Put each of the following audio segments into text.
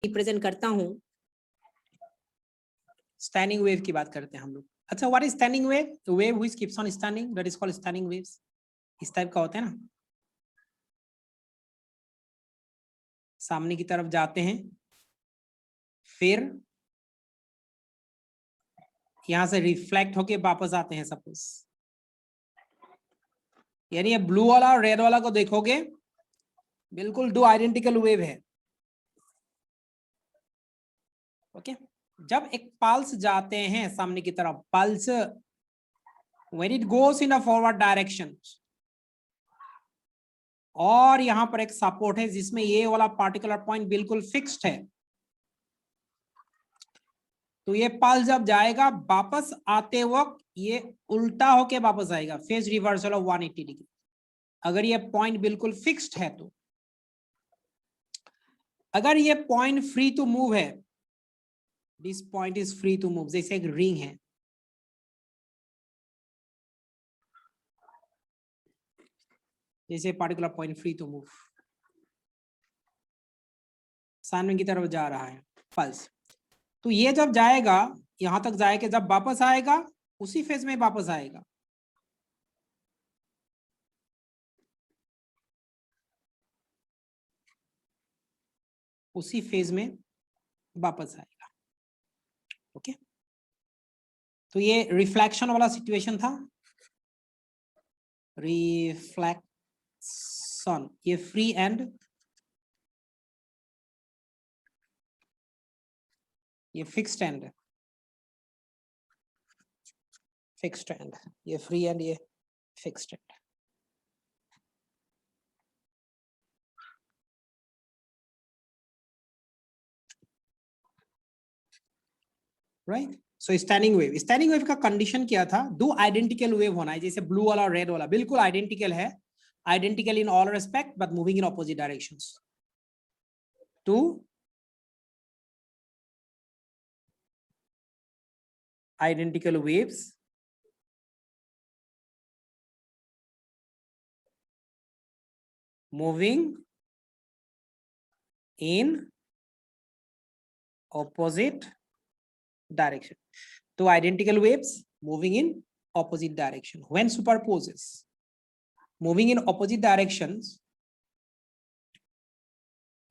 Represent करता हूं, standing wave की बात करते हैं हम लोग। अच्छा, what is standing wave? Wave which keeps on standing, that is called standing waves. इस टाइप का होता है ना, सामने की तरफ जाते हैं, फिर यहां से रिफ्लेक्ट होके वापस आते हैं सपोज। यानी ये ब्लू वाला और रेड वाला को देखोगे, बिल्कुल दो आइडेंटिकल वेव है। ओके, जब एक पल्स जाते हैं सामने की तरफ, pulse when it goes in a forward direction, और यहां पर एक सपोर्ट है जिसमें ये वाला पार्टिकुलर पॉइंट बिल्कुल फिक्स्ड है, तो ये पल्स जब जाएगा वापस आते वक्त ये उल्टा होके वापस आएगा, फेज रिवर्सल ऑफ 180 डिग्री। अगर ये पॉइंट बिल्कुल फिक्स्ड है तो, अगर ये पॉइंट फ्री टू मूव है, this point is free to move, जैसे एक रिंग है, जैसे particular point free to move, सामने की तरफ जा रहा है पल्स, तो ये जब जाएगा यहां तक जाएगा, जब वापस आएगा उसी फेज में वापस आएगा। उसी फेज में वापस आएगा। ओके, तो ये रिफ्लेक्शन वाला सिचुएशन था, रिफ्लेक्शन, ये फ्री एंड, ये फिक्स्ड एंड, फिक्स्ड एंड, ये फ्री एंड, ये fixed and. Right, so standing wave, standing wave का कंडीशन क्या था? दो आइडेंटिकल वेव होना है, जैसे ब्लू वाला और रेड वाला बिल्कुल आइडेंटिकल है, identical in all respect but moving in opposite directions. Two identical waves moving in opposite direction. Two identical waves moving in opposite direction. When superposes, moving in opposite directions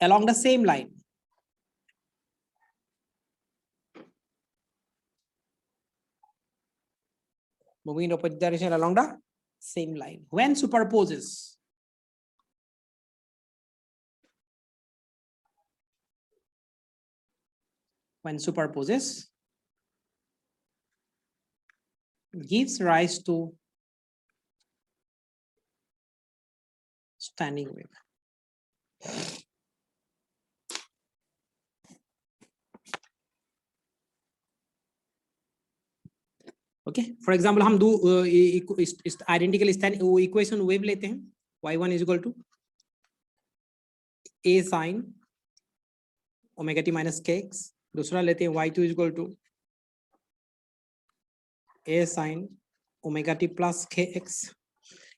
along the same line. Moving in opposite direction along the same line. When superposes, when superposes, gives rise to standing wave. Okay, for example हम दो identical equation wave लेते हैं, y1 is equal to a sin omega T minus के x, दूसरा लेते हैं y2 is equal to a sin omega T plus के x.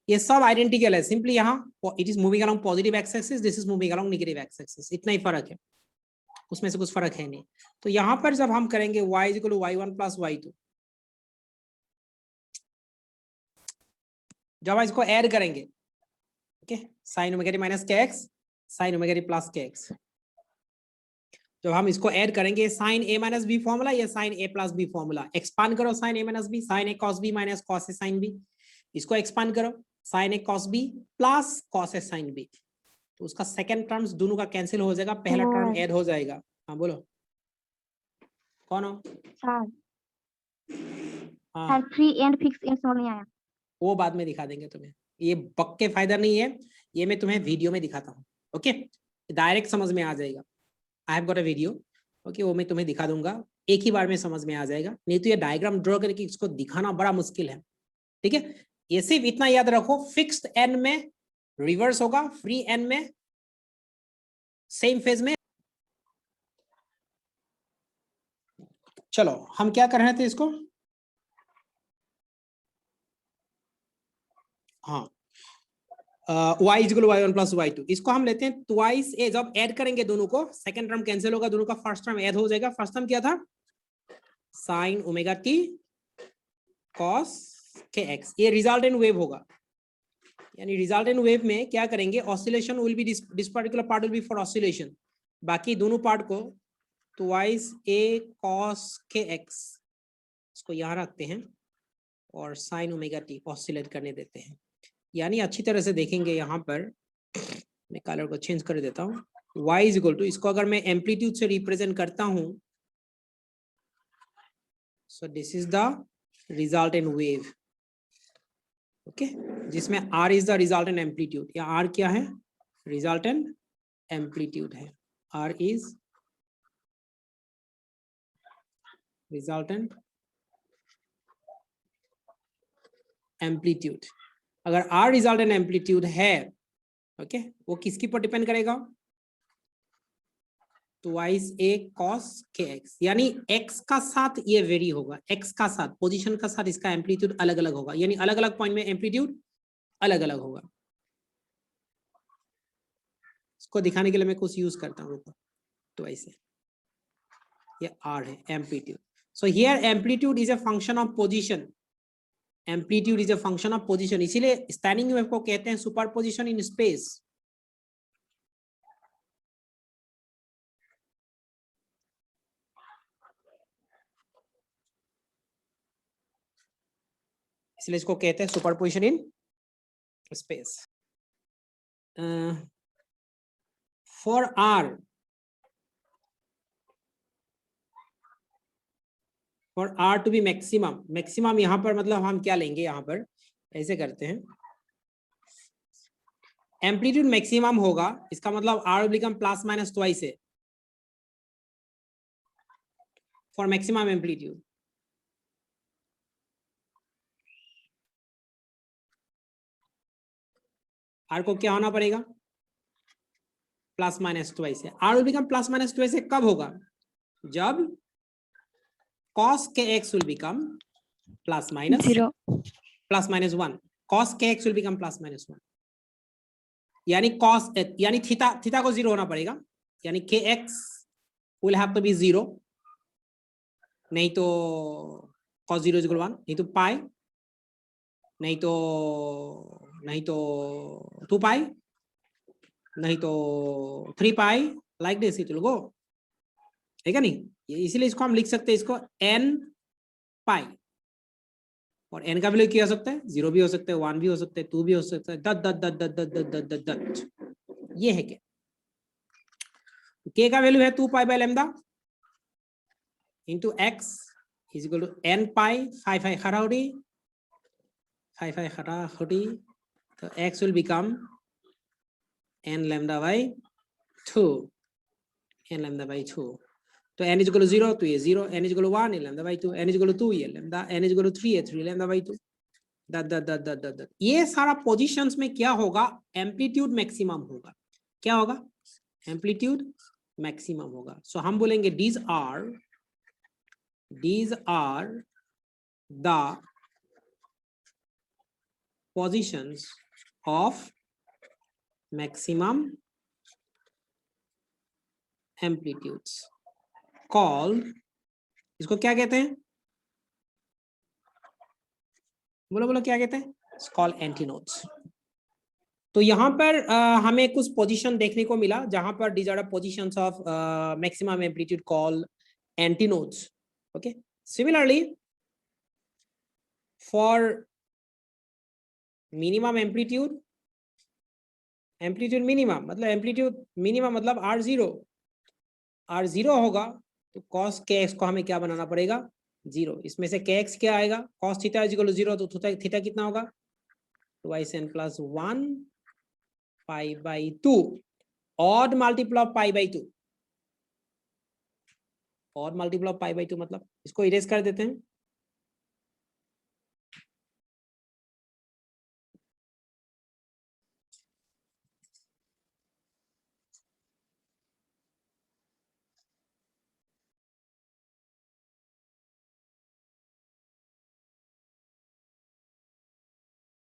ये सब आइडेंटिकल है, सिंपली यहाँ it is moving along positive x axis, this is moving along negative x axis, इतना ही फर्क है, उसमें से कुछ फर्क है नहीं। तो यहाँ पर जब हम करेंगे y is equal to y1 plus y2, जब हम इसको ऐड करेंगे, okay, sine omega T minus के X, sine omega T plus के एक्स, जब हम इसको ऐड करेंगे, sine A minus B formula, ये sine A plus B formula, expand करो sine A minus B, sine A cos B minus cos A sine B, इसको expand करो sine A cos B plus cos A sine B, तो उसका second terms दोनों का cancel हो जाएगा, पहला टर्म ऐड हो जाएगा। हाँ बोलो, कौन हो? हाँ, फ्री एंड फिक्स एंड समझ नहीं आया, वो बाद में दिखा देंगे तुम्हें, ये बक के फायदा नहीं है, ये मैं तुम्हें वीडियो में दिखाता हूँ। ओके, डायरेक्ट समझ में आ जाएगा, I have got a video, okay, वो मैं तुम्हें दिखा दूंगा, एक ही बार में समझ में आ जाएगा, नहीं तो ये डायग्राम ड्रॉ करके इसको दिखाना बड़ा मुश्किल है। ठीक है, ये सिर्फ इतना याद रखो, फिक्स्ड एंड में रिवर्स होगा, फ्री एंड में सेम फेज में। चलो हम क्या कर रहे थे इसको, हाँ, y equal y1 plus y2, इसको हम लेते हैं ट्वाइस ए। जब ऐड करेंगे दोनों को, सेकंड टर्म कैंसिल होगा, दोनों का फर्स्ट टर्म ऐड हो जाएगा। फर्स्ट टर्म क्या था? साइन ओमेगा टी कॉस के एक्स, ये रिजल्टेंट वेव होगा। यानी रिजल्टेंट वेव में क्या करेंगे, oscillation will be, this particular part will be for oscillation, बाकी दोनों पार्ट को ट्वाइस ए कॉस के एक्स, इसको यहाँ रखते हैं और साइन ओमेगा टी ऑसिलेट करने देते हैं। यानी अच्छी तरह से देखेंगे यहाँ पर, मैं कलर को चेंज कर देता हूँ। y इज इक्वल टू, इसको अगर मैं एम्पलीट्यूड से रिप्रेजेंट करता हूँ, so this is the resultant wave, okay, जिसमें r is the resultant amplitude, या r क्या है? रिजल्टेंट एम्पलीट्यूड है। r is resultant amplitude. अगर r रिजल्टेंट एम्पलीट्यूड है, ओके, वो किसकी पर डिपेंड करेगा? ट्वाइस ए कॉस के एक्स, यानी x का साथ ये वेरी होगा, x का साथ, पोजीशन का साथ इसका एम्पलीट्यूड अलग अलग होगा, यानी अलग अलग पॉइंट में एम्पलीट्यूड अलग अलग होगा। इसको दिखाने के लिए मैं कुछ यूज करता हूँ, तो ऐसे ये r है amplitude. So here amplitude is a function of position, amplitude is a function of position, इसीलिए स्टैंडिंग वेव को कहते हैं सुपरपोजिशन इन स्पेस। इसलिए इसको कहते हैं superposition in space. For r, for r to be maximum, maximum यहाँ पर मतलब हम क्या लेंगे, यहाँ पर ऐसे करते हैं, एम्पलीट्यूड मैक्सिमम होगा, इसका मतलब r will become plus minus twice है फॉर मैक्सिमम एम्पलीट्यूड। r को क्या होना पड़ेगा? प्लस माइनस ट्वाइस है। r will become plus minus twice है कब होगा? जब cos के x will become plus minus 0. Plus minus 1, cos के x will become plus minus 1, यानी cos, यानी थीटा, थीटा को 0 होना पड़ेगा, यानी k x will have to be 0, नहीं तो cos 0 इक्वल 1, नहीं तो पाई, नहीं तो 2 पाई, नहीं तो 3 pi, like this it will go, है क्या नहीं? इसीलिए इसको हम लिख सकते हैं, इसको n पाई, और n का वैल्यू क्या हो सकता है? 0 भी हो सकता है, 1 भी हो सकता है, 2 भी हो सकता है, that that that that that that that that, ये है क्या? k का वैल्यू है 2 pi by lambda into x is equal to n pi, 5 5 खराउडी, 5 5 खराउडी, तो x will become n lambda by 2, n lambda by 2, तो n is equal to 0 तो ये 0, n is equal to 1 lambda by 2, n is equal to 2 ये lambda, n is equal to 3 है 3 lambda by 2, the ये सारा positions में क्या होगा? एम्पलीट्यूड मैक्सिमम होगा। क्या होगा? एम्पलीट्यूड मैक्सिमम होगा। सो हम बोलेंगे these are the positions of maximum amplitudes called, इसको क्या कहते हैं? बोलो बोलो क्या कहते हैं? It's called antinodes. तो यहाँ पर हमें कुछ पोजीशन देखने को मिला जहां पर these are the positions of maximum amplitude called antinodes, okay? Similarly for minimum amplitude, amplitude minimum मतलब amplitude minimum मतलब r0 होगा, तो cos kx को हमें क्या बनाना पड़ेगा? 0, इसमें से kx क्या आएगा? cos theta is equal to 0, तो थीटा कितना होगा? 2n plus 1 pi by 2, odd multiple of pi by 2, odd multiple of pi by 2 मतलब इसको इरेज कर देते हैं,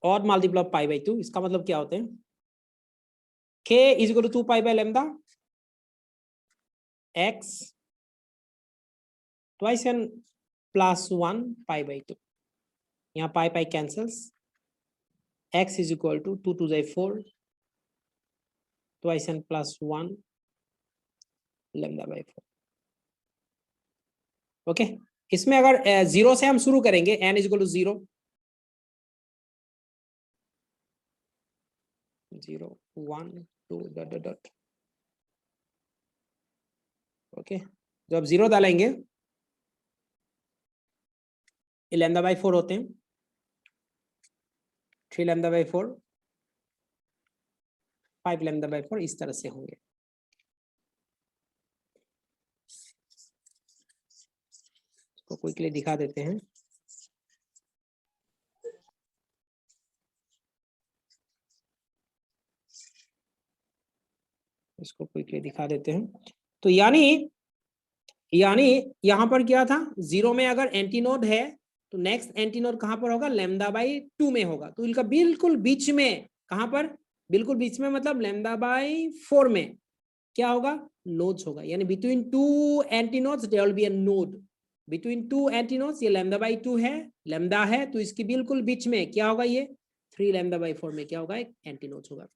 odd multiple of pi by 2, इसका मतलब क्या होते हैं? k is equal to 2 pi by lambda x twice n plus 1 pi by 2. यहाँ pi pi cancels, x is equal to 2 to the 4 twice n plus 1 lambda by 4. Okay, इसमें अगर 0 से हम शुरू करेंगे, n is equal to 0 0 1 2 dot dot dot. Okay, जब 0 डालेंगे ये लैम्डा बाई 4 होते हैं, 3 लैम्डा बाई 4 5 लैम्डा बाई 4 इस तरह से होंगे. इसको क्विकली दिखा देते हैं. इसको क्विकली दिखा देते हैं. तो यानी यहां पर क्या था, 0 में अगर एंटी नोड है तो नेक्स्ट एंटी नोड कहां पर होगा, लैम्डा बाई 2 में होगा. तो इनका बिल्कुल बीच में, कहां पर, बिल्कुल बीच में मतलब लैम्डा बाई 4 में क्या होगा, नोड्स होगा. यानी between 2 anti nodes there will be a node. Between 2 anti nodes, ये लैम्डा बाई 2 है, लैम्डा है, तो इसकी बिल्कुल बीच में क्या होगा, ये 3 लैम्डा बाई 4 में क्या होगा, एक एंटी नोड होगा.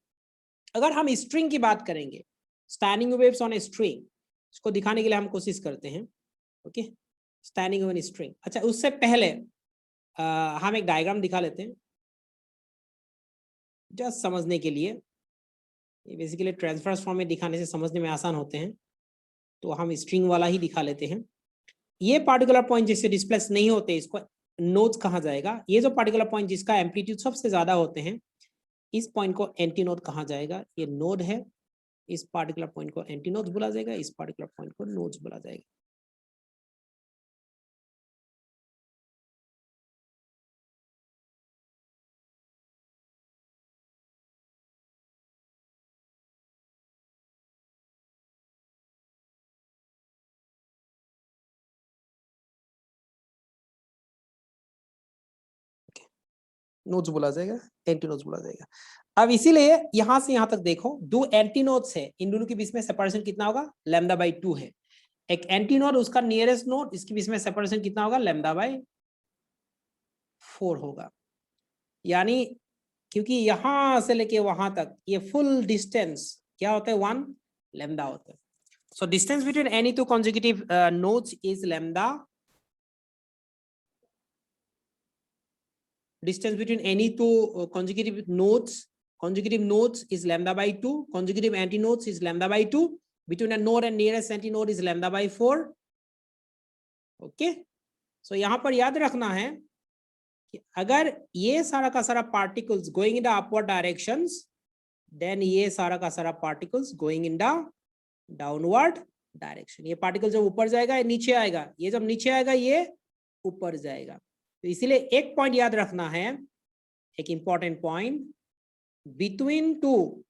अगर हम स्ट्रिंग की बात करेंगे, standing waves on a string, इसको दिखाने के लिए हम कोशिश करते हैं. Okay, standing on a string. अच्छा, उससे पहले हम एक डायग्राम दिखा लेते हैं जस्ट समझने के लिए. ये बेसिकली ट्रांसफर्स फॉर्म में दिखाने से समझने में आसान होते हैं, तो हम स्ट्रिंग वाला ही दिखा लेते हैं. ये पार्टिकुलर पॉइंट जिससे डिस्प्लेस नहीं होते, इसको नोड्स कहा जाएगा. ये जो पार्टिकुलर पॉइंट जिसका एम्पलीट्यूड सबसे ज्यादा होते हैं, इस पॉइंट को एंटी नोड कहा जाएगा. ये नोड है, इस पार्टिकुलर पॉइंट को एंटी नोड्स बोला जाएगा, इस पार्टिकुलर पॉइंट को नोड्स बोला जाएगा. नोड्स बोला जाएगा, एंटी नोड्स बोला जाएगा. अब इसीलिए यहां से यहां तक देखो, 2 एंटी नोड्स है, इन दोनों के बीच में सेपरेशन कितना होगा, लैम्डा बाई 2 है. एक एंटी नोड, उसका नियरेस्ट नोड, इसके बीच में सेपरेशन कितना होगा, लैम्डा बाई 4 होगा. यानी क्योंकि यहां से लेके वहां तक ये फुल डिस्टेंस क्या होता है, 1 लैम्डा होता है. So distance between any two consecutive nodes is lambda. Distance between any two consecutive nodes is lambda by 2. Consecutive antinodes is lambda by 2. Between a node and nearest antinode is lambda by 4. Okay, so यहाँ पर याद रखना है कि अगर ये सारा का सारा particles going in the upward directions, then ये सारा का सारा particles going in the downward direction. ये particle जब ऊपर जाएगा ये नीचे आएगा, ये जब नीचे आएगा ये ऊपर जाएगा. तो इसीलिए एक पॉइंट याद रखना है, एक important point, between 2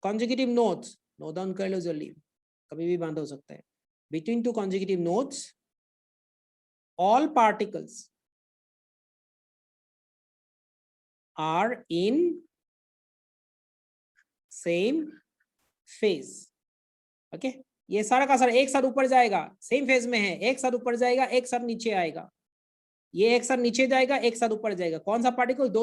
consecutive nodes, note down कर लो जल्दी, कभी भी बंद हो सकता है. Between 2 consecutive nodes all particles are in same phase. Okay, ये सारा का सारा एक साथ ऊपर जाएगा, सेम फेज में है, एक साथ ऊपर जाएगा, एक साथ नीचे आएगा. ये एक साथ नीचे जाएगा, एक साथ ऊपर जाएगा. कौन सा पार्टिकल, दो